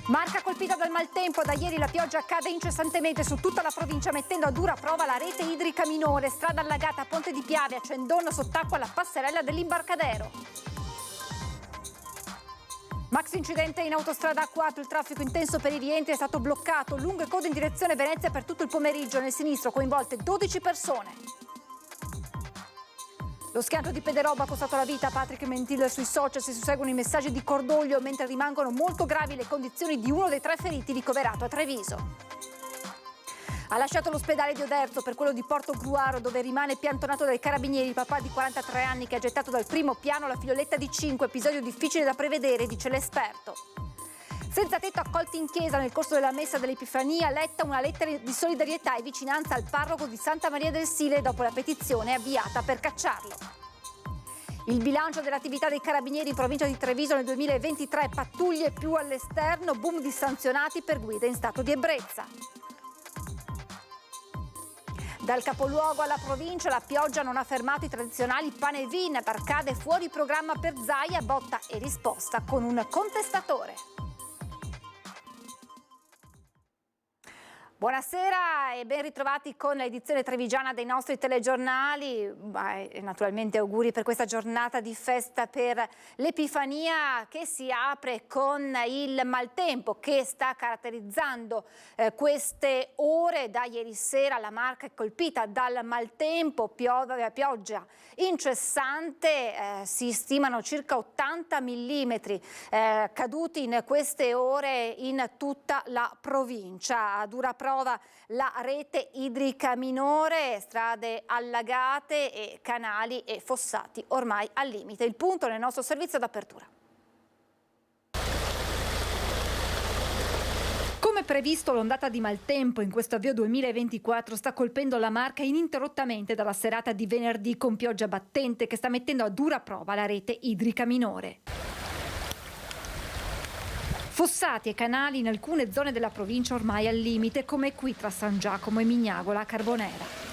Marca colpita dal maltempo, da ieri la pioggia cade incessantemente su tutta la provincia mettendo a dura prova la rete idrica minore, strada allagata a Ponte di Piave, a Cendon sott'acqua la passerella dell'imbarcadero. Max incidente in autostrada A4, il traffico intenso per i rientri è stato bloccato, lunghe code in direzione Venezia per tutto il pomeriggio, nel sinistro coinvolte 12 persone. Lo schianto di Pederoba ha costato la vita a Patrick Mentil sui social, si susseguono i messaggi di cordoglio mentre rimangono molto gravi le condizioni di uno dei 3 feriti ricoverato a Treviso. Ha lasciato l'ospedale di Oderzo per quello di Portogruaro dove rimane piantonato dai carabinieri il papà di 43 anni che ha gettato dal primo piano la figlioletta di 5, episodio difficile da prevedere, dice l'esperto. Senza tetto accolti in chiesa nel corso della messa dell'Epifania, letta una lettera di solidarietà e vicinanza al parroco di Santa Maria del Sile dopo la petizione avviata per cacciarlo. Il bilancio dell'attività dei carabinieri in provincia di Treviso nel 2023, pattuglie più all'esterno, boom di sanzionati per guida in stato di ebbrezza. Dal capoluogo alla provincia la pioggia non ha fermato i tradizionali pane e vin, Arcade fuori programma per Zaia, botta e risposta con un contestatore. Buonasera e ben ritrovati con l'edizione trevigiana dei nostri telegiornali. E naturalmente auguri per questa giornata di festa per l'Epifania che si apre con il maltempo che sta caratterizzando queste ore. Da ieri sera la Marca è colpita dal maltempo, pioggia incessante, si stimano circa 80 millimetri caduti in queste ore in tutta la provincia. A dura prova la rete idrica minore, strade allagate e canali e fossati ormai al limite. Il punto nel nostro servizio d'apertura. Come previsto, l'ondata di maltempo in questo avvio 2024 sta colpendo la Marca ininterrottamente dalla serata di venerdì con pioggia battente che sta mettendo a dura prova la rete idrica minore. Fossati e canali in alcune zone della provincia ormai al limite, come qui tra San Giacomo e Mignagola a Carbonera.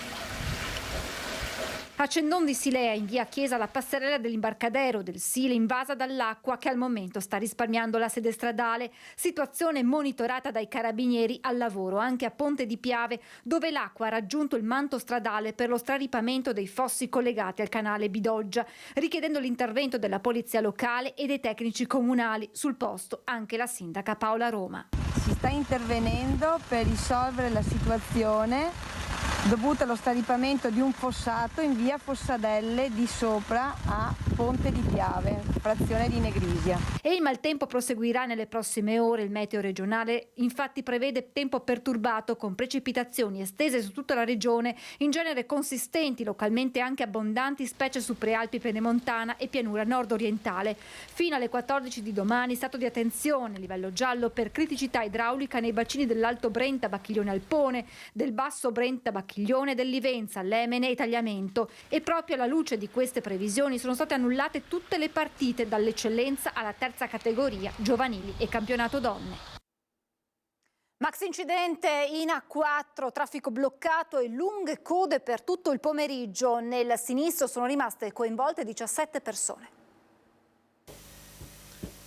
A Cendon di Silea, in via Chiesa, la passerella dell'imbarcadero del Sile invasa dall'acqua che al momento sta risparmiando la sede stradale, situazione monitorata dai carabinieri al lavoro anche a Ponte di Piave, dove l'acqua ha raggiunto il manto stradale per lo straripamento dei fossi collegati al canale Bidoggia, richiedendo l'intervento della polizia locale e dei tecnici comunali. Sul posto anche la sindaca Paola Roma. Si sta intervenendo per risolvere la situazione dovuta allo straripamento di un fossato in via Fossadelle di Sopra a Ponte di Piave, frazione di Negrisia. E il maltempo proseguirà nelle prossime ore. Il meteo regionale infatti prevede tempo perturbato con precipitazioni estese su tutta la regione, in genere consistenti, localmente anche abbondanti, specie su prealpi pedemontana e pianura nord-orientale. Fino alle 14 di domani stato di attenzione, livello giallo per criticità idraulica nei bacini dell'Alto Brenta, Bacchiglione Alpone, del Basso Brenta, Bacchiglione, dell'Ivenza, Lemene e Tagliamento. E proprio alla luce di queste previsioni sono state annullate tutte le partite dall'eccellenza alla terza categoria, giovanili e campionato donne. Max incidente in A4, traffico bloccato e lunghe code per tutto il pomeriggio. Nel sinistro sono rimaste coinvolte 17 persone.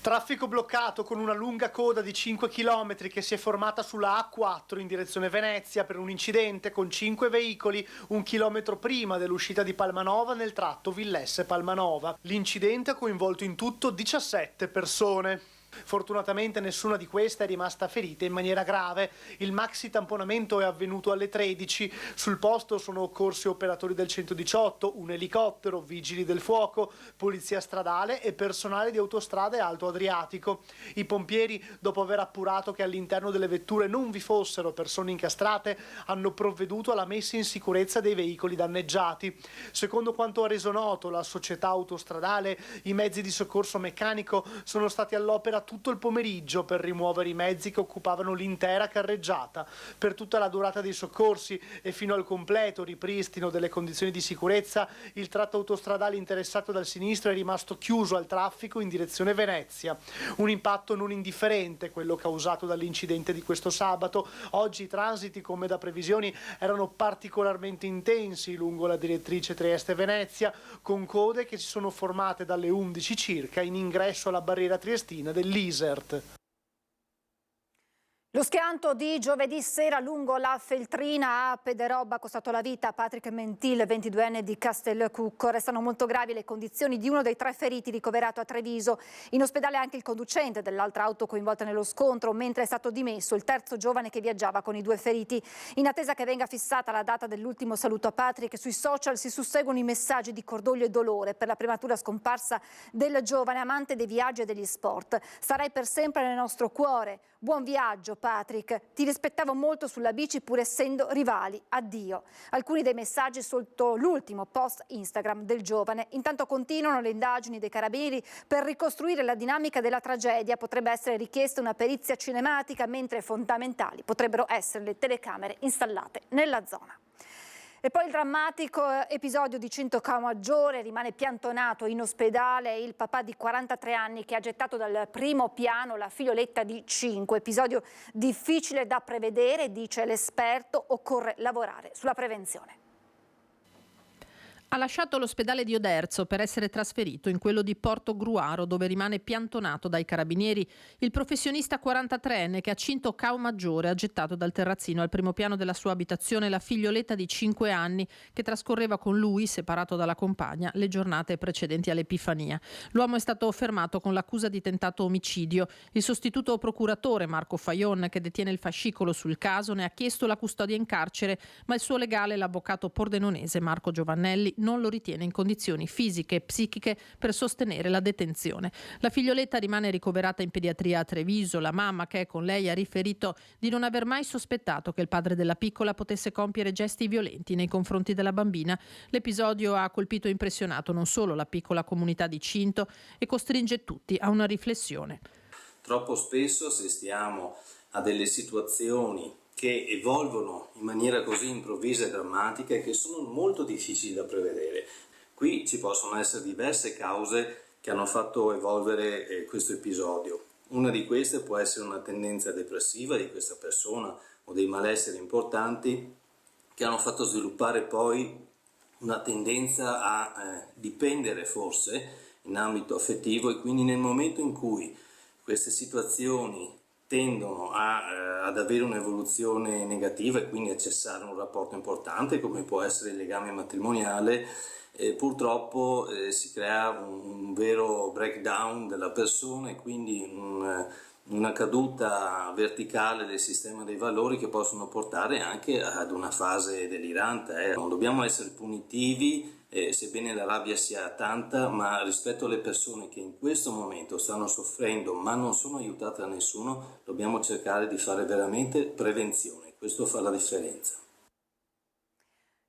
Traffico bloccato con una lunga coda di 5 km che si è formata sulla A4 in direzione Venezia per un incidente con 5 veicoli 1 chilometro prima dell'uscita di Palmanova nel tratto Villesse-Palmanova. L'incidente ha coinvolto in tutto 17 persone. Fortunatamente nessuna di queste è rimasta ferita in maniera grave. Il maxi tamponamento è avvenuto alle 13. Sul posto sono occorsi operatori del 118, un elicottero, vigili del fuoco, polizia stradale e personale di Autostrade Alto Adriatico. I pompieri, dopo aver appurato che all'interno delle vetture non vi fossero persone incastrate, hanno provveduto alla messa in sicurezza dei veicoli danneggiati. Secondo quanto ha reso noto la società autostradale, i mezzi di soccorso meccanico sono stati all'opera tutto il pomeriggio per rimuovere i mezzi che occupavano l'intera carreggiata. Per tutta la durata dei soccorsi e fino al completo ripristino delle condizioni di sicurezza, il tratto autostradale interessato dal sinistro è rimasto chiuso al traffico in direzione Venezia. Un impatto non indifferente, quello causato dall'incidente di questo sabato. Oggi i transiti, come da previsioni, erano particolarmente intensi lungo la direttrice Trieste-Venezia, con code che si sono formate dalle 11 circa in ingresso alla barriera triestina dell'Isert. Lo schianto di giovedì sera lungo la Feltrina a Pederobba ha costato la vita a Patrick Mentil, 22enne di Castelcucco. Restano molto gravi le condizioni di uno dei 3 feriti ricoverato a Treviso. In ospedale anche il conducente dell'altra auto coinvolta nello scontro, mentre è stato dimesso il terzo giovane che viaggiava con i 2 feriti. In attesa che venga fissata la data dell'ultimo saluto a Patrick, sui social si susseguono i messaggi di cordoglio e dolore per la prematura scomparsa del giovane amante dei viaggi e degli sport. Sarai per sempre nel nostro cuore. Buon viaggio Patrick, ti rispettavo molto sulla bici pur essendo rivali, addio. Alcuni dei messaggi sotto l'ultimo post Instagram del giovane. Intanto continuano le indagini dei carabinieri per ricostruire la dinamica della tragedia. Potrebbe essere richiesta una perizia cinematica, mentre fondamentali potrebbero essere le telecamere installate nella zona. E poi il drammatico episodio di Cinto Camaggiore, rimane piantonato in ospedale il papà di 43 anni che ha gettato dal primo piano la figlioletta di 5. Episodio difficile da prevedere, dice l'esperto, occorre lavorare sulla prevenzione. Ha lasciato l'ospedale di Oderzo per essere trasferito in quello di Portogruaro, dove rimane piantonato dai carabinieri il professionista 43enne che a Cinto Caomaggiore ha gettato dal terrazzino al primo piano della sua abitazione la figlioletta di 5 anni che trascorreva con lui, separato dalla compagna, le giornate precedenti all'Epifania. L'uomo è stato fermato con l'accusa di tentato omicidio. Il sostituto procuratore Marco Fajon, che detiene il fascicolo sul caso, ne ha chiesto la custodia in carcere, ma il suo legale, l'avvocato pordenonese Marco Giovannelli, non lo ritiene in condizioni fisiche e psichiche per sostenere la detenzione. La figlioletta rimane ricoverata in pediatria a Treviso. La mamma, che è con lei, ha riferito di non aver mai sospettato che il padre della piccola potesse compiere gesti violenti nei confronti della bambina. L'episodio ha colpito e impressionato non solo la piccola comunità di Cinto e costringe tutti a una riflessione. Troppo spesso assistiamo a delle situazioni che evolvono in maniera così improvvisa e drammatica e che sono molto difficili da prevedere. Qui ci possono essere diverse cause che hanno fatto evolvere questo episodio. Una di queste può essere una tendenza depressiva di questa persona o dei malesseri importanti che hanno fatto sviluppare poi una tendenza a dipendere forse in ambito affettivo, e quindi nel momento in cui queste situazioni tendono ad avere un'evoluzione negativa e quindi a cessare un rapporto importante come può essere il legame matrimoniale, purtroppo si crea un vero breakdown della persona e quindi una caduta verticale del sistema dei valori che possono portare anche ad una fase delirante. Non dobbiamo essere punitivi, sebbene la rabbia sia tanta, ma rispetto alle persone che in questo momento stanno soffrendo ma non sono aiutate da nessuno, dobbiamo cercare di fare veramente prevenzione. Questo fa la differenza.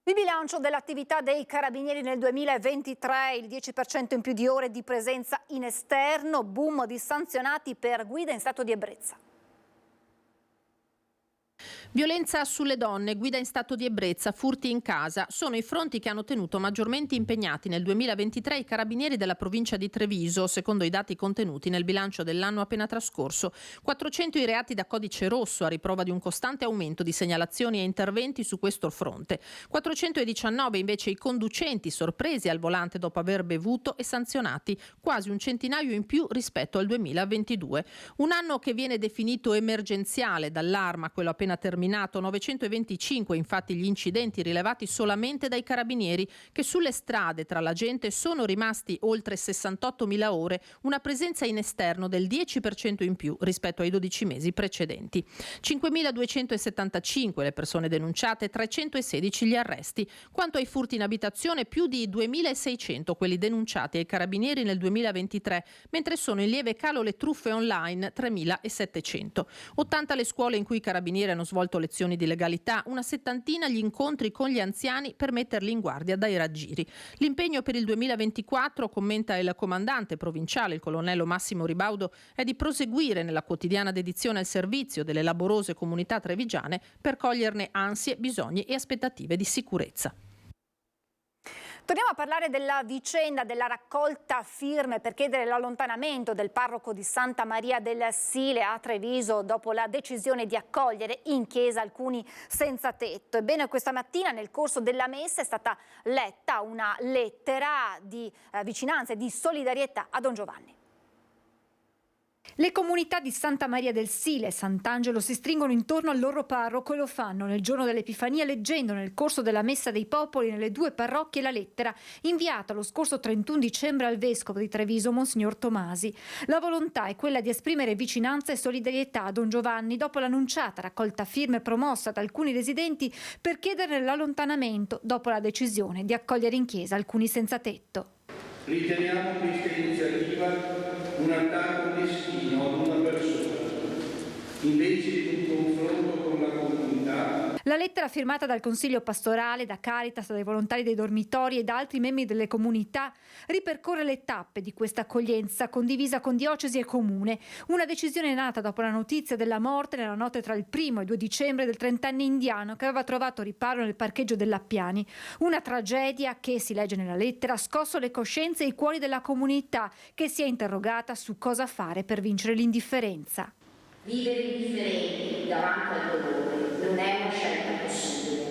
Il bilancio dell'attività dei carabinieri nel 2023, il 10% in più di ore di presenza in esterno, boom di sanzionati per guida in stato di ebbrezza. Violenza sulle donne, guida in stato di ebbrezza, furti in casa sono i fronti che hanno tenuto maggiormente impegnati nel 2023 i carabinieri della provincia di Treviso, secondo i dati contenuti nel bilancio dell'anno appena trascorso. 400 i reati da codice rosso, a riprova di un costante aumento di segnalazioni e interventi su questo fronte. 419 invece i conducenti sorpresi al volante dopo aver bevuto e sanzionati, quasi un centinaio in più rispetto al 2022. Un anno che viene definito emergenziale dall'Arma, quello appena terminato. 925 infatti gli incidenti rilevati solamente dai carabinieri, che sulle strade tra la gente sono rimasti oltre 68.000 ore, una presenza in esterno del 10% in più rispetto ai 12 mesi precedenti. 5.275 le persone denunciate, 316 gli arresti. Quanto ai furti in abitazione, più di 2.600 quelli denunciati ai carabinieri nel 2023, mentre sono in lieve calo le truffe online, 3.700. 80 le scuole in cui i carabinieri hanno svolto svolto lezioni di legalità, una settantina gli incontri con gli anziani per metterli in guardia dai raggiri. L'impegno per il 2024, commenta il comandante provinciale, il colonnello Massimo Ribaudo, è di proseguire nella quotidiana dedizione al servizio delle laborose comunità trevigiane per coglierne ansie, bisogni e aspettative di sicurezza. Torniamo a parlare della vicenda della raccolta firme per chiedere l'allontanamento del parroco di Santa Maria del Sile a Treviso dopo la decisione di accogliere in chiesa alcuni senza tetto. Ebbene, questa mattina nel corso della messa è stata letta una lettera di vicinanza e di solidarietà a Don Giovanni. Le comunità di Santa Maria del Sile e Sant'Angelo si stringono intorno al loro parroco e lo fanno nel giorno dell'Epifania leggendo nel corso della Messa dei Popoli nelle due parrocchie la lettera inviata lo scorso 31 dicembre al vescovo di Treviso, Monsignor Tomasi. La volontà è quella di esprimere vicinanza e solidarietà a Don Giovanni dopo l'annunciata raccolta firme promossa da alcuni residenti per chiedere l'allontanamento dopo la decisione di accogliere in chiesa alcuni senza tetto. Riteniamo questa iniziativa un attacco destino ad una persona, invece di un confronto con la comunità. La lettera firmata dal Consiglio Pastorale, da Caritas, dai volontari dei dormitori e da altri membri delle comunità ripercorre le tappe di questa accoglienza condivisa con diocesi e comune. Una decisione nata dopo la notizia della morte nella notte tra il 1° e 2 dicembre del 30enne indiano che aveva trovato riparo nel parcheggio dell'Appiani. Una tragedia che, si legge nella lettera, ha scosso le coscienze e i cuori della comunità che si è interrogata su cosa fare per vincere l'indifferenza. Vivere indifferenti davanti al dolore non è una scelta possibile.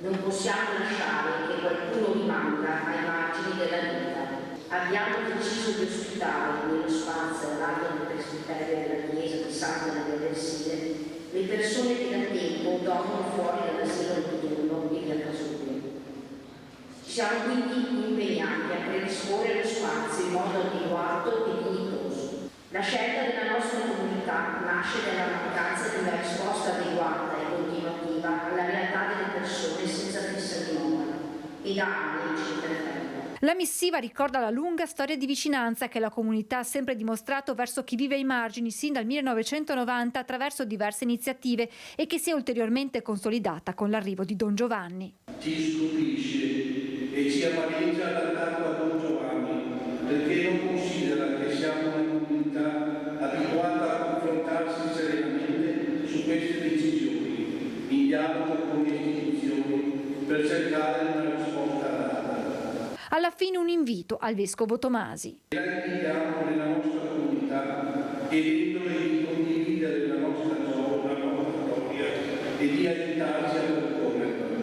Non possiamo lasciare che qualcuno rimanga ai margini della vita. Abbiamo deciso di ospitare nello spazio all'aria del presbiterio della chiesa di Santa Maria del Sile le persone che da tempo dormono fuori dall'asilo notturno e via Casubio. Siamo quindi impegnati a predisporre lo spazio in modo adeguato e dignitoso. La scelta della nostra comunità nasce dalla mancanza di una risposta adeguata e continuativa alla realtà delle persone senza fissa dimora e da anni ci interferisce. La missiva ricorda la lunga storia di vicinanza che la comunità ha sempre dimostrato verso chi vive ai margini sin dal 1990 attraverso diverse iniziative e che si è ulteriormente consolidata con l'arrivo di Don Giovanni. Ci stupisce e ci amareggia l'attacco a Don Giovanni perché non considera che siamo una comunità abituata a confrontarsi serenamente su queste decisioni, in dialogo con le istituzioni per cercare una risposta adatta. Alla fine un invito al vescovo Tomasi. La invitiamo nella nostra comunità chiedendole di condividere la nostra storia e di aiutarci a percorrerla.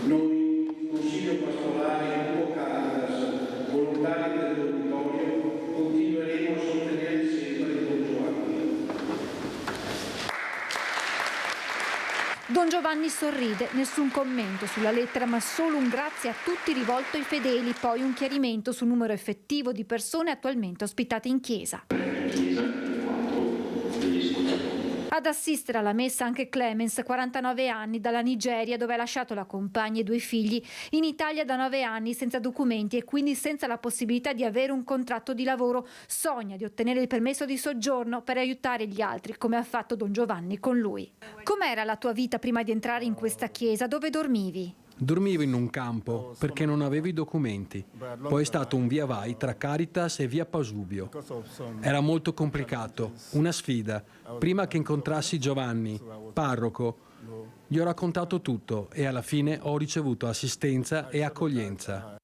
Noi, Consiglio Pastorale e Gruppo Caritas, volontari del dormitorio, continueremo a sostenere sempre Don Giovanni. Don Giovanni sorride, nessun commento sulla lettera, ma solo un grazie a tutti rivolto ai fedeli, poi un chiarimento sul numero effettivo di persone attualmente ospitate in chiesa. Ad assistere alla messa anche Clemens, 49 anni, dalla Nigeria, dove ha lasciato la compagna e 2 figli, in Italia da 9 anni senza documenti e quindi senza la possibilità di avere un contratto di lavoro. Sogna di ottenere il permesso di soggiorno per aiutare gli altri, come ha fatto Don Giovanni con lui. Com'era la tua vita prima di entrare in questa chiesa? Dove dormivi? Dormivo in un campo perché non avevo i documenti. Poi è stato un via vai tra Caritas e via Pasubio. Era molto complicato, una sfida. Prima che incontrassi Giovanni, parroco, gli ho raccontato tutto e alla fine ho ricevuto assistenza e accoglienza.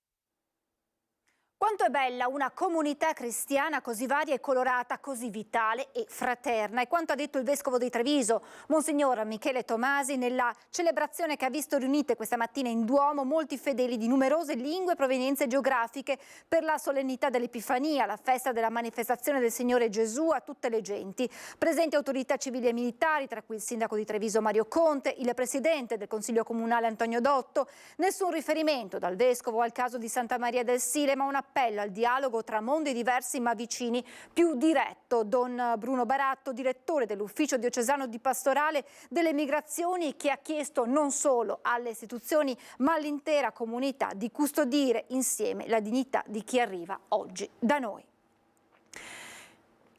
Quanto è bella una comunità cristiana così varia e colorata, così vitale e fraterna. E quanto ha detto il vescovo di Treviso, Monsignor Michele Tomasi, nella celebrazione che ha visto riunite questa mattina in Duomo molti fedeli di numerose lingue e provenienze geografiche per la solennità dell'Epifania, la festa della manifestazione del Signore Gesù a tutte le genti. Presenti autorità civili e militari, tra cui il sindaco di Treviso Mario Conte, il presidente del Consiglio Comunale Antonio Dotto. Nessun riferimento dal vescovo al caso di Santa Maria del Sile, ma un appello al dialogo tra mondi diversi ma vicini, più diretto. Don Bruno Baratto, direttore dell'Ufficio Diocesano di Pastorale delle Migrazioni, che ha chiesto non solo alle istituzioni ma all'intera comunità di custodire insieme la dignità di chi arriva oggi da noi.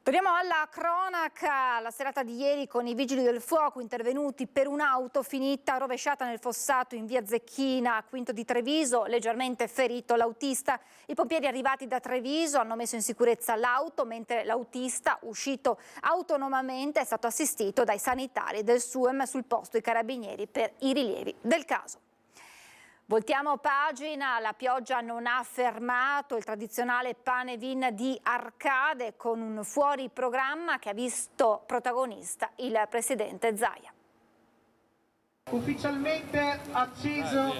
Torniamo alla cronaca. La serata di ieri con i vigili del fuoco intervenuti per un'auto finita rovesciata nel fossato in via Zecchina, Quinto di Treviso, leggermente ferito l'autista. I pompieri arrivati da Treviso hanno messo in sicurezza l'auto, mentre l'autista, uscito autonomamente, è stato assistito dai sanitari del SUEM sul posto i carabinieri per i rilievi del caso. Voltiamo pagina, la pioggia non ha fermato il tradizionale pane vin di Arcade con un fuori programma che ha visto protagonista il presidente Zaia. Ufficialmente acceso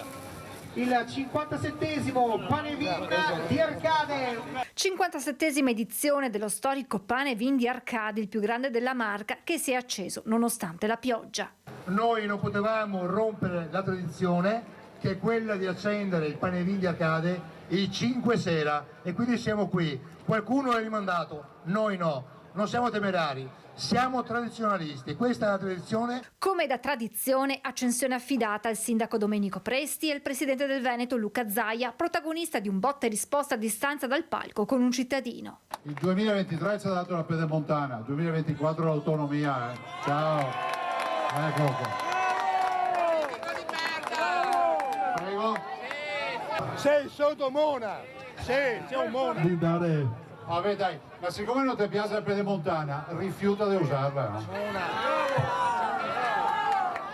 il 57esimo pane vin di Arcade. 57esima edizione dello storico pane vin di Arcade, il più grande della marca, che si è acceso nonostante la pioggia. Noi non potevamo rompere la tradizione, che è quella di accendere il pane vin di Arcade il 5 sera, e quindi siamo qui. Qualcuno l'ha rimandato, noi no, non siamo temerari, siamo tradizionalisti, questa è la tradizione. Come da tradizione, accensione affidata al sindaco Domenico Presti e al presidente del Veneto Luca Zaia, protagonista di un botta e risposta a distanza dal palco con un cittadino. Il 2023 ci ha dato la pedemontana, 2024 l'autonomia. Ciao, eccolo qua. Sei Sodomona! Sei un mona! Vabbè dai, ma siccome non ti piace la pedemontana, rifiuta di usarla.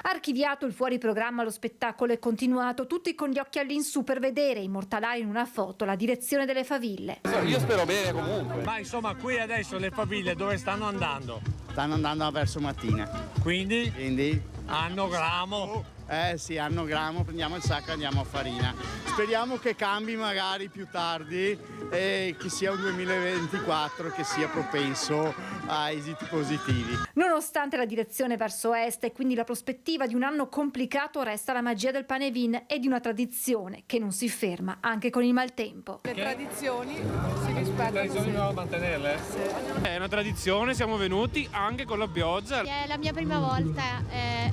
Archiviato il fuori programma, lo spettacolo è continuato, tutti con gli occhi all'insù per vedere immortalare in una foto la direzione delle faville. Io spero bene comunque. Ma insomma, qui adesso le faville dove stanno andando? Stanno andando verso Mattina. Quindi? Hanno gramo. Sì, hanno gramo, prendiamo il sacco e andiamo a Farina. Speriamo che cambi magari più tardi e che sia un 2024 che sia propenso a esiti positivi. Nonostante la direzione verso est e quindi la prospettiva di un anno complicato, resta la magia del pane vin e di una tradizione che non si ferma anche con il maltempo. Le tradizioni si rispettano. Le tradizioni dobbiamo mantenerle? Sì. È una tradizione, siamo venuti anche con la pioggia. È la mia prima volta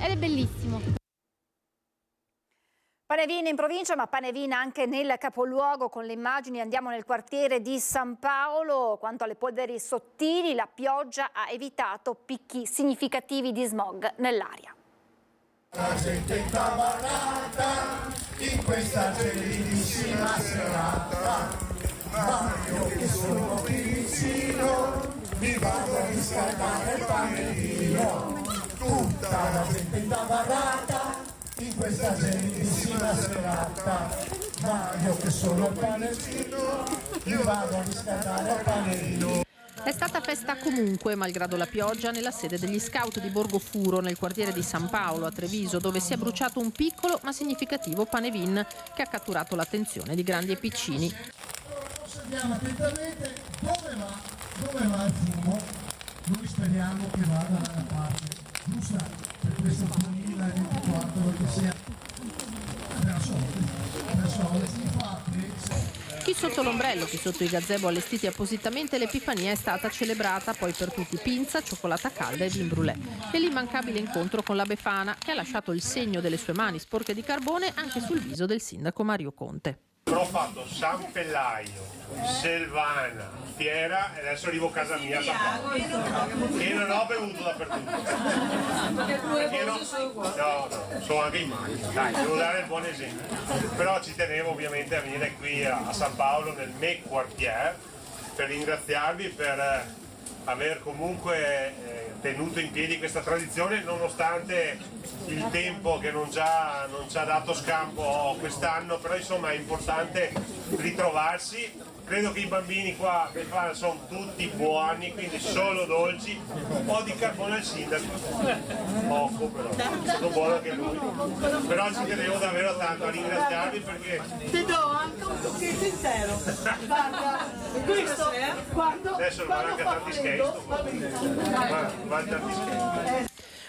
ed è bellissimo. Panevin in provincia, ma Panevin anche nel capoluogo. Con le immagini andiamo nel quartiere di San Paolo. Quanto alle polveri sottili, la pioggia ha evitato picchi significativi di smog nell'aria. La gente è tabarata in questa gelidissima serata, ma io che sono qui vicino mi vado a riscaldare il panevino. Tutta la gente è tabarata in questa gelidissima serata, ma io che sono il panevino mi vado a riscaldare il panevino. È stata festa comunque, malgrado la pioggia, nella sede degli scout di Borgofuro, nel quartiere di San Paolo, a Treviso, dove si è bruciato un piccolo ma significativo pane vin che ha catturato l'attenzione di grandi e piccini. Osserviamo attentamente dove va il fumo. Noi speriamo che vada dalla parte giusta per questo 2024, che sia per soldi, infatti. Chi sotto l'ombrello, chi sotto i gazebo allestiti appositamente, l'Epifania è stata celebrata poi per tutti pizza, cioccolata calda e vin brûlé. E l'immancabile incontro con la Befana, che ha lasciato il segno delle sue mani sporche di carbone anche sul viso del sindaco Mario Conte. Ho fatto San Pellaio, Selvana, Fiera e adesso arrivo a casa mia a San Paolo. E non ho bevuto dappertutto. Perché no, sono anche in macchina, dai, devo dare il buon esempio. Però ci tenevo ovviamente a venire qui a San Paolo nel mio quartiere per ringraziarvi per aver comunque tenuto in piedi questa tradizione nonostante il tempo che non ci ha dato scampo quest'anno, però insomma è importante ritrovarsi. Credo che i bambini qua sono tutti buoni, quindi solo dolci. Un po' di carbone al sindaco, poco però, è stato buono anche lui. Però ci tenevo davvero tanto a ringraziarvi perché... Ti do anche un tocchetto intero. Guarda, questo quando... Adesso non manca tanti scherzi.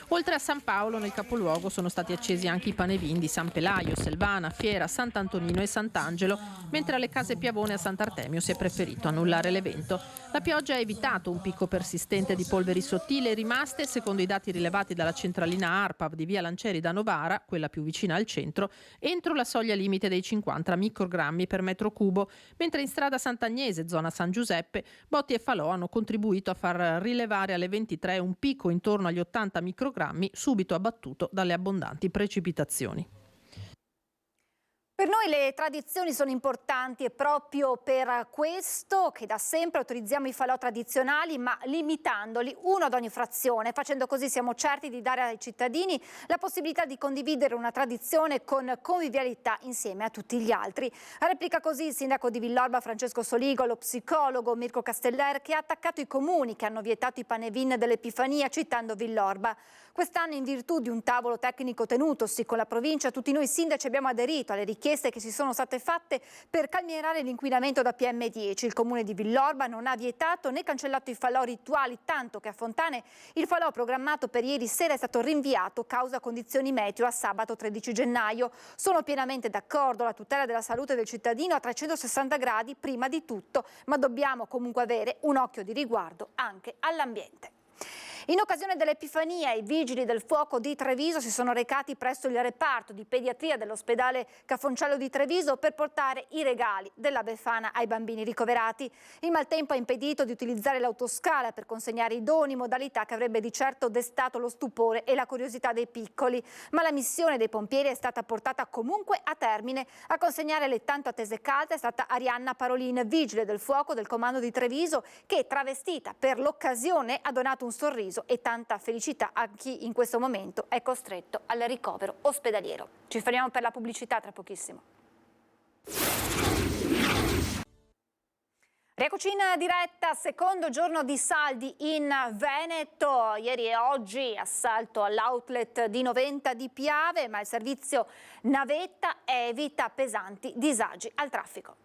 Oltre a San Paolo, nel capoluogo sono stati accesi anche i panevin di San Pelaio, Selvana, Fiera, Sant'Antonino e Sant'Angelo, mentre alle Case Piavone a Sant'Artemio si è preferito annullare l'evento. La pioggia ha evitato un picco persistente di polveri sottili rimaste, secondo i dati rilevati dalla centralina ARPAV di via Lancieri da Novara, quella più vicina al centro, entro la soglia limite dei 50 microgrammi per metro cubo, mentre in strada Sant'Agnese, zona San Giuseppe, botti e falò hanno contribuito a far rilevare alle 23 un picco intorno agli 80 microgrammi, subito abbattuto dalle abbondanti precipitazioni. Per noi le tradizioni sono importanti e proprio per questo che da sempre autorizziamo i falò tradizionali, ma limitandoli uno ad ogni frazione. Facendo così siamo certi di dare ai cittadini la possibilità di condividere una tradizione con convivialità insieme a tutti gli altri. Replica così il sindaco di Villorba Francesco Soligo, lo psicologo Mirko Casteller, che ha attaccato i comuni che hanno vietato i panevin dell'Epifania citando Villorba. Quest'anno, in virtù di un tavolo tecnico tenutosi con la provincia, tutti noi sindaci abbiamo aderito alle richieste che si sono state fatte per calmierare l'inquinamento da PM10. Il comune di Villorba non ha vietato né cancellato i falò rituali, tanto che a Fontane il falò programmato per ieri sera è stato rinviato causa condizioni meteo a sabato 13 gennaio. Sono pienamente d'accordo, la tutela della salute del cittadino a 360 gradi prima di tutto, ma dobbiamo comunque avere un occhio di riguardo anche all'ambiente. In occasione dell'Epifania, i vigili del fuoco di Treviso si sono recati presso il reparto di pediatria dell'ospedale Cafoncello di Treviso per portare i regali della Befana ai bambini ricoverati. Il maltempo ha impedito di utilizzare l'autoscala per consegnare i doni, modalità che avrebbe di certo destato lo stupore e la curiosità dei piccoli. Ma la missione dei pompieri è stata portata comunque a termine. A consegnare le tanto attese carte è stata Arianna Parolin, vigile del fuoco del comando di Treviso, che travestita per l'occasione ha donato un sorriso e tanta felicità a chi in questo momento è costretto al ricovero ospedaliero. Ci fermiamo per la pubblicità tra pochissimo. Rieccoci in diretta, secondo giorno di saldi in Veneto. Ieri e oggi assalto all'outlet di Noventa di Piave, ma il servizio navetta evita pesanti disagi al traffico.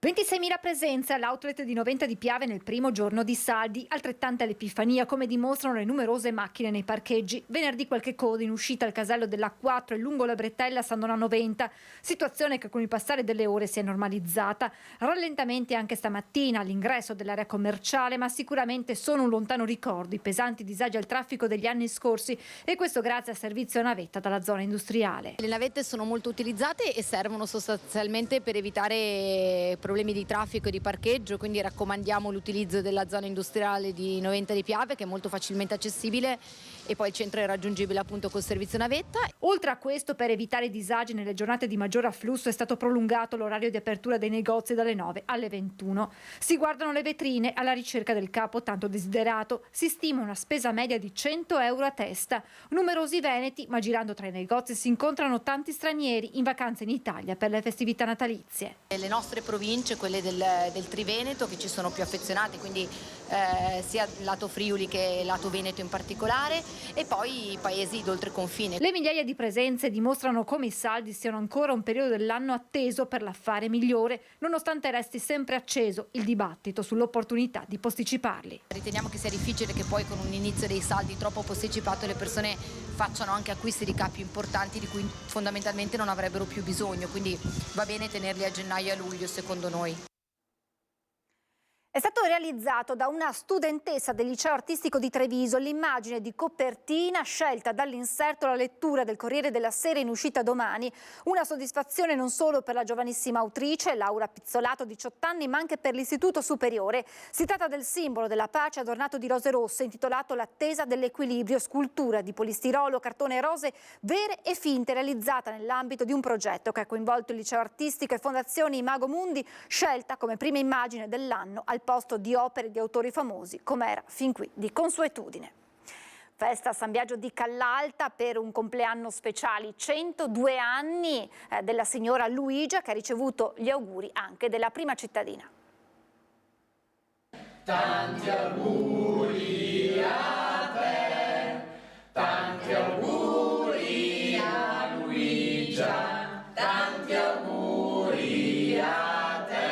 26.000 presenze all'outlet di Noventa di Piave nel primo giorno di saldi, altrettante all'Epifania, come dimostrano le numerose macchine nei parcheggi. Venerdì qualche coda in uscita al casello dell'A4 e lungo la bretella San Donà Noventa, situazione che con il passare delle ore si è normalizzata. Rallentamenti anche stamattina all'ingresso dell'area commerciale, ma sicuramente sono un lontano ricordo i pesanti disagi al traffico degli anni scorsi, e questo grazie al servizio navetta dalla zona industriale. Le navette sono molto utilizzate e servono sostanzialmente per evitare problemi di traffico e di parcheggio, quindi raccomandiamo l'utilizzo della zona industriale di Noventa di Piave, che è molto facilmente accessibile, e poi il centro è raggiungibile appunto col servizio navetta. Oltre a questo, per evitare disagi nelle giornate di maggior afflusso, è stato prolungato l'orario di apertura dei negozi dalle 9 alle 21. Si guardano le vetrine alla ricerca del capo tanto desiderato. Si stima una spesa media di 100 euro a testa. Numerosi veneti, ma girando tra i negozi si incontrano tanti stranieri in vacanza in Italia per le festività natalizie. Le nostre province, quelle del Triveneto, che ci sono più affezionate, quindi sia lato Friuli che lato Veneto in particolare, e poi i paesi d'oltreconfine. Le migliaia di presenze dimostrano come i saldi siano ancora un periodo dell'anno atteso per l'affare migliore, nonostante resti sempre acceso il dibattito sull'opportunità di posticiparli. Riteniamo che sia difficile che poi con un inizio dei saldi troppo posticipato le persone facciano anche acquisti di capi importanti di cui fondamentalmente non avrebbero più bisogno, quindi va bene tenerli a gennaio e a luglio secondo noi. È stato realizzato da una studentessa del liceo artistico di Treviso l'immagine di copertina scelta dall'inserto alla lettura del Corriere della Sera in uscita domani. Una soddisfazione non solo per la giovanissima autrice Laura Pizzolato, 18 anni, ma anche per l'Istituto Superiore. Si tratta del simbolo della pace adornato di rose rosse, intitolato L'attesa dell'equilibrio, scultura di polistirolo, cartone e rose vere e finte, realizzata nell'ambito di un progetto che ha coinvolto il liceo artistico e Fondazione Imago Mundi, scelta come prima immagine dell'anno al posto di opere di autori famosi, come era fin qui di consuetudine. Festa a San Biagio di Callalta per un compleanno speciale, 102 anni della signora Luigia, che ha ricevuto gli auguri anche della prima cittadina. Tanti auguri a te, tanti auguri a Luigia, tanti auguri a te.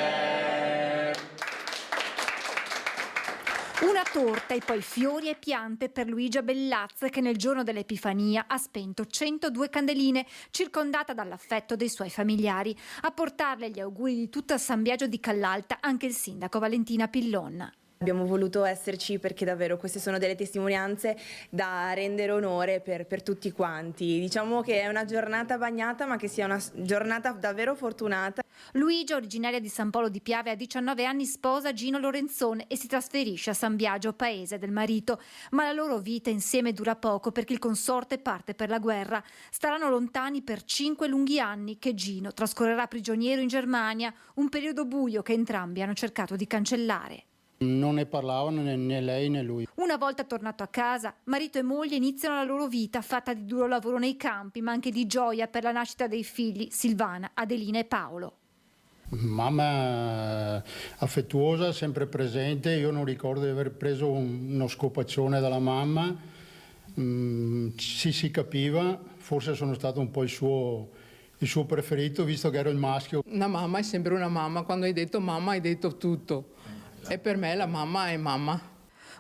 Una torta e poi fiori e piante per Luigia Bellazza, che nel giorno dell'Epifania ha spento 102 candeline, circondata dall'affetto dei suoi familiari. A portarle gli auguri di tutta San Biagio di Callalta anche il sindaco Valentina Pillon. Abbiamo voluto esserci perché davvero queste sono delle testimonianze da rendere onore per tutti quanti. Diciamo che è una giornata bagnata, ma che sia una giornata davvero fortunata. Luigia, originaria di San Polo di Piave, a 19 anni sposa Gino Lorenzone e si trasferisce a San Biagio, paese del marito. Ma la loro vita insieme dura poco perché il consorte parte per la guerra. Staranno lontani per 5 lunghi anni che Gino trascorrerà prigioniero in Germania, un periodo buio che entrambi hanno cercato di cancellare. Non ne parlavano né lei né lui. Una volta tornato a casa, marito e moglie iniziano la loro vita fatta di duro lavoro nei campi, ma anche di gioia per la nascita dei figli, Silvana, Adelina e Paolo. Mamma affettuosa, sempre presente. Io non ricordo di aver preso uno scopaccione dalla mamma. Si capiva, forse sono stato un po' il suo preferito, visto che ero il maschio. Una mamma è sempre una mamma, quando hai detto mamma hai detto tutto. E per me la mamma è mamma.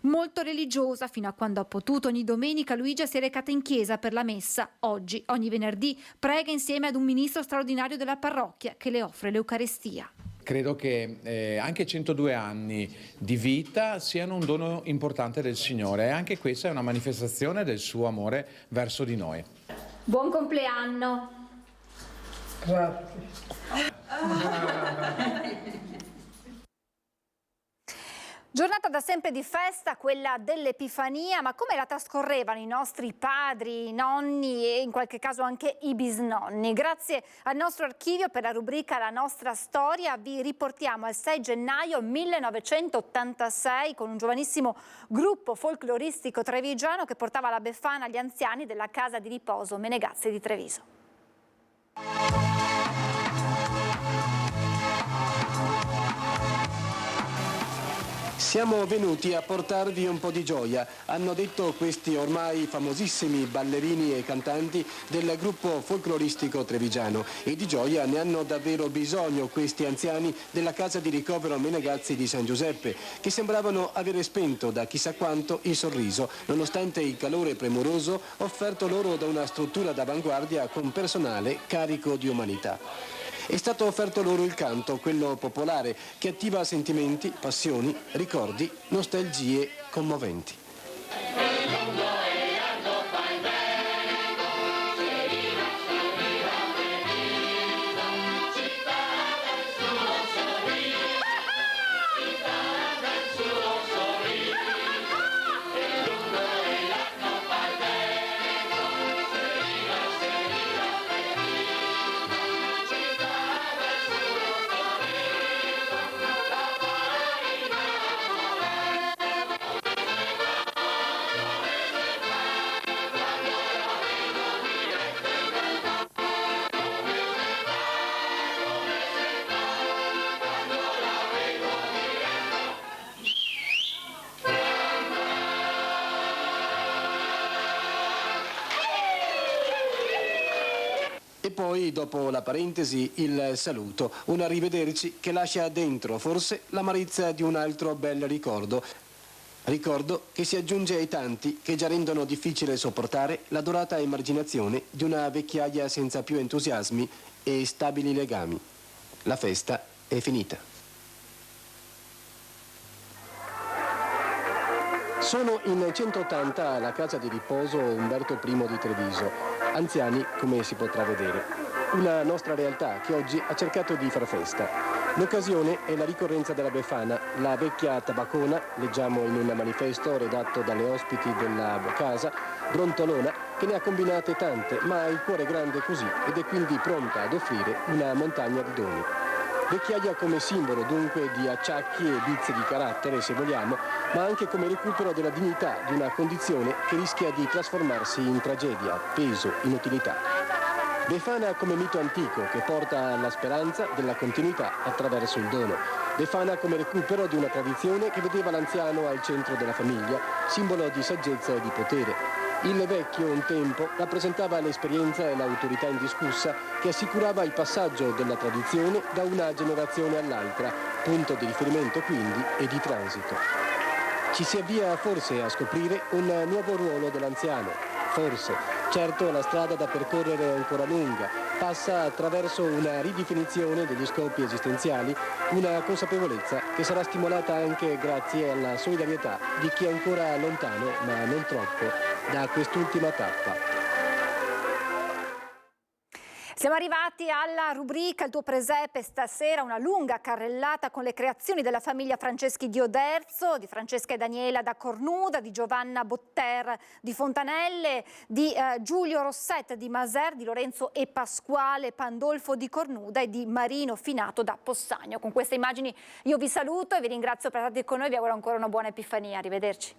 Molto religiosa, fino a quando ha potuto, ogni domenica Luigia si è recata in chiesa per la messa. Oggi, ogni venerdì, prega insieme ad un ministro straordinario della parrocchia che le offre l'Eucarestia. Credo che anche 102 anni di vita siano un dono importante del Signore e anche questa è una manifestazione del suo amore verso di noi. Buon compleanno! Giornata da sempre di festa, quella dell'Epifania, ma come la trascorrevano i nostri padri, i nonni e in qualche caso anche i bisnonni? Grazie al nostro archivio per la rubrica La nostra storia vi riportiamo al 6 gennaio 1986 con un giovanissimo gruppo folcloristico trevigiano che portava la Befana agli anziani della casa di riposo Menegazzi di Treviso. Siamo venuti a portarvi un po' di gioia, hanno detto questi ormai famosissimi ballerini e cantanti del gruppo folcloristico trevigiano, e di gioia ne hanno davvero bisogno questi anziani della casa di ricovero Menegazzi di San Giuseppe, che sembravano avere spento da chissà quanto il sorriso, nonostante il calore premuroso offerto loro da una struttura d'avanguardia con personale carico di umanità. È stato offerto loro il canto, quello popolare, che attiva sentimenti, passioni, ricordi, nostalgie commoventi. E poi, dopo la parentesi, il saluto, un arrivederci che lascia dentro forse l'amarezza di un altro bel ricordo. Ricordo che si aggiunge ai tanti che già rendono difficile sopportare la dorata emarginazione di una vecchiaia senza più entusiasmi e stabili legami. La festa è finita. Sono in 180 alla casa di riposo Umberto I di Treviso, anziani come si potrà vedere. Una nostra realtà che oggi ha cercato di far festa. L'occasione è la ricorrenza della Befana, la vecchia tabacona, leggiamo in un manifesto redatto dalle ospiti della casa, brontolona, che ne ha combinate tante, ma ha il cuore grande così ed è quindi pronta ad offrire una montagna di doni. Vecchiaia come simbolo dunque di acciacchi e vizi di carattere, se vogliamo, ma anche come recupero della dignità di una condizione che rischia di trasformarsi in tragedia, peso, inutilità. Befana come mito antico che porta alla speranza della continuità attraverso il dono. Befana come recupero di una tradizione che vedeva l'anziano al centro della famiglia, simbolo di saggezza e di potere. Il vecchio, un tempo, rappresentava l'esperienza e l'autorità indiscussa che assicurava il passaggio della tradizione da una generazione all'altra, punto di riferimento quindi e di transito. Ci si avvia forse a scoprire un nuovo ruolo dell'anziano. Forse. Certo, la strada da percorrere è ancora lunga. Passa attraverso una ridefinizione degli scopi esistenziali, una consapevolezza che sarà stimolata anche grazie alla solidarietà di chi è ancora lontano, ma non troppo, da quest'ultima tappa. Siamo arrivati alla rubrica Il tuo presepe stasera, una lunga carrellata con le creazioni della famiglia Franceschi di Oderzo, di Francesca e Daniela da Cornuda, di Giovanna Botter di Fontanelle, di Giulio Rosset di Maser, di Lorenzo e Pasquale Pandolfo di Cornuda e di Marino Finato da Possagno. Con queste immagini io vi saluto e vi ringrazio per essere stati con noi, vi auguro ancora una buona Epifania. Arrivederci.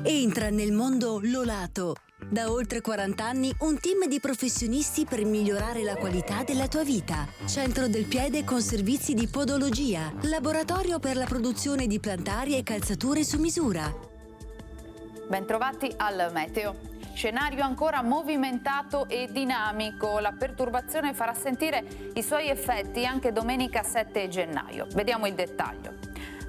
Entra nel mondo Lolato. Da oltre 40 anni un team di professionisti per migliorare la qualità della tua vita. Centro del piede con servizi di podologia. Laboratorio per la produzione di plantari e calzature su misura. Bentrovati al meteo. Scenario ancora movimentato e dinamico. La perturbazione farà sentire i suoi effetti anche domenica 7 gennaio. Vediamo il dettaglio.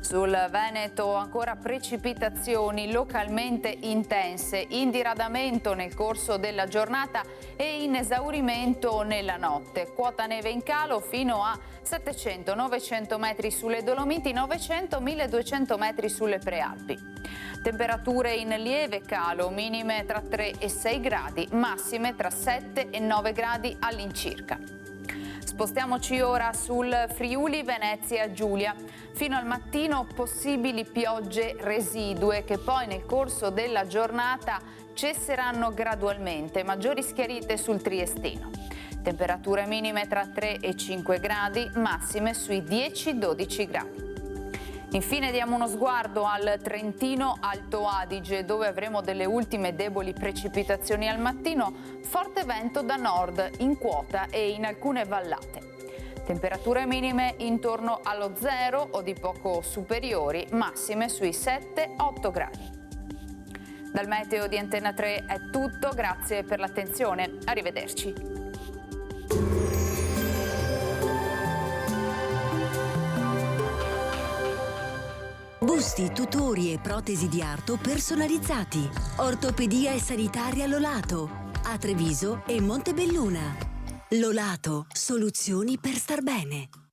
Sul Veneto ancora precipitazioni localmente intense, in diradamento nel corso della giornata e in esaurimento nella notte. Quota neve in calo fino a 700-900 metri sulle Dolomiti, 900-1200 metri sulle Prealpi. Temperature in lieve calo, minime tra 3 e 6 gradi, massime tra 7 e 9 gradi all'incirca. Spostiamoci ora sul Friuli Venezia Giulia. Fino al mattino possibili piogge residue che poi nel corso della giornata cesseranno gradualmente, maggiori schiarite sul triestino. Temperature minime tra 3 e 5 gradi, massime sui 10-12 gradi. Infine diamo uno sguardo al Trentino Alto Adige, dove avremo delle ultime deboli precipitazioni al mattino, forte vento da nord in quota e in alcune vallate. Temperature minime intorno allo 0 o di poco superiori, massime sui 7-8 gradi. Dal meteo di Antenna 3 è tutto, grazie per l'attenzione, arrivederci. Busti, tutori e protesi di arto personalizzati. Ortopedia e sanitaria Lolato. A Treviso e Montebelluna. Lolato, soluzioni per star bene.